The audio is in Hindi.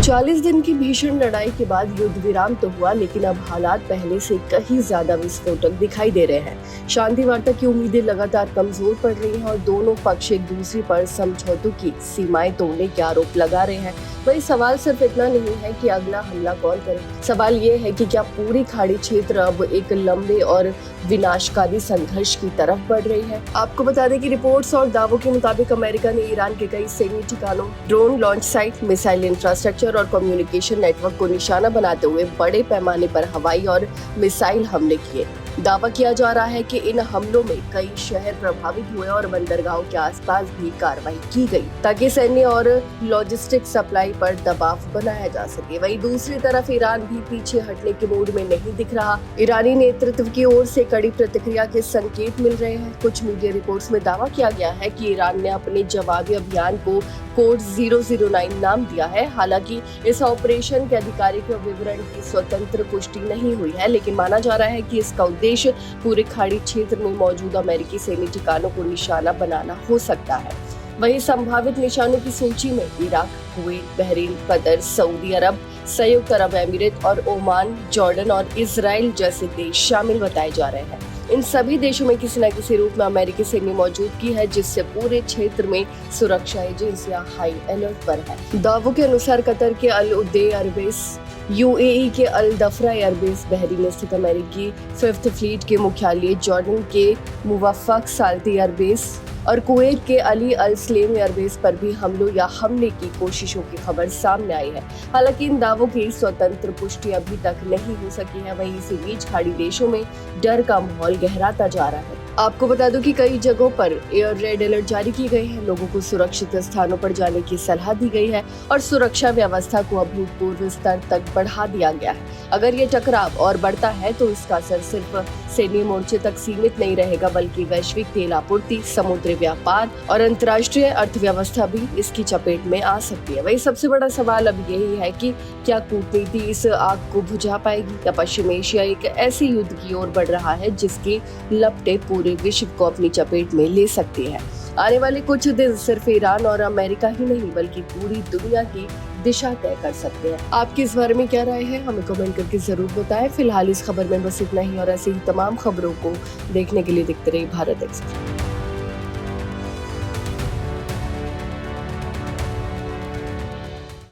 40 दिन की भीषण लड़ाई के बाद युद्ध विराम तो हुआ, लेकिन अब हालात पहले से कहीं ज्यादा विस्फोटक दिखाई दे रहे हैं। शांति वार्ता की उम्मीदें लगातार कमजोर पड़ रही हैं और दोनों पक्ष एक दूसरे पर समझौतों की सीमाएं तोड़ने के आरोप लगा रहे हैं। वही सवाल सिर्फ इतना नहीं है कि अगला हमला कौन करे, सवाल ये है कि क्या पूरी खाड़ी क्षेत्र अब एक लंबे और विनाशकारी संघर्ष की तरफ बढ़ रही है। आपको बता दें कि रिपोर्ट्स और दावों के मुताबिक अमेरिका ने ईरान के कई सैन्य ठिकानों, drone launch site, missile infrastructure और कम्युनिकेशन नेटवर्क को निशाना बनाते हुए बड़े पैमाने पर हवाई और मिसाइल हमले किए। दावा किया जा रहा है कि इन हमलों में कई शहर प्रभावित हुए और बंदरगाहों के आसपास भी कार्रवाई की गई, ताकि सैन्य और लॉजिस्टिक सप्लाई पर दबाव बनाया जा सके। वहीं दूसरी तरफ ईरान भी पीछे हटने के मूड में नहीं दिख रहा। ईरानी नेतृत्व की ओर से कड़ी प्रतिक्रिया के संकेत मिल रहे हैं। कुछ मीडिया रिपोर्ट्स में दावा किया गया है कि ईरान ने अपने जवाबी अभियान को कोड 009 नाम दिया है। हालांकि इस ऑपरेशन के आधिकारिक विवरण की स्वतंत्र पुष्टि नहीं हुई है, लेकिन माना जा रहा है कि इसका उद्देश्य पूरे खाड़ी क्षेत्र में मौजूद अमेरिकी सैन्य ठिकानों को निशाना बनाना हो सकता है। वहीं संभावित निशानों की सूची में Iraq, Kuwait, Bahrain, Qatar, Saudi Arab, संयुक्त अरब अमीरात और ओमान, जॉर्डन और इजराइल जैसे देश शामिल बताए जा रहे हैं। इन सभी देशों में किसी न किसी रूप में अमेरिकी सैन्य मौजूदगी है, जिससे पूरे क्षेत्र में सुरक्षा एजेंसियां हाई अलर्ट पर है। दावों के अनुसार कतर के अल उद्दे एयरबेस, यूएई के अल दफरा एयरबेस, बहरीन स्थित अमेरिकी 5th फ्लीट के मुख्यालय, जॉर्डन के मुवफ्फक साल्ती एयरबेस और कुवैत के अली अल सलेम एयरबेस पर भी हमलों या हमले की कोशिशों की खबर सामने आई है। हालांकि इन दावों की स्वतंत्र पुष्टि अभी तक नहीं हो सकी है। वहीं इसी बीच खाड़ी देशों में डर का माहौल गहराता जा रहा है। आपको बता दूं कि कई जगहों पर एयर रेड अलर्ट जारी की गई है, लोगों को सुरक्षित स्थानों पर जाने की सलाह दी गई है और सुरक्षा व्यवस्था को अभूतपूर्व स्तर तक बढ़ा दिया गया है। अगर ये टकराव और बढ़ता है तो इसका असर सिर्फ सैन्य मोर्चे तक सीमित नहीं रहेगा, बल्कि वैश्विक तेल आपूर्ति, समुद्री व्यापार और अंतर्राष्ट्रीय अर्थव्यवस्था भी इसकी चपेट में आ सकती है। वही सबसे बड़ा सवाल अब यही है कि क्या कूटनीति इस आग को बुझा पाएगी, या पश्चिम एशिया एक ऐसे युद्ध की ओर बढ़ रहा है जिसकी लपटें पूरे विश्व को अपनी चपेट में ले सकती है। आने वाले कुछ दिन सिर्फ ईरान और अमेरिका ही नहीं, बल्कि पूरी दुनिया की दिशा तय कर सकते हैं। आपकी इस बारे में क्या राय है, हमें कमेंट करके जरूर बताएं। फिलहाल इस खबर में बस इतना ही और ऐसी ही तमाम खबरों को देखने के लिए देखते रहिए भारत एक्सप्रेस।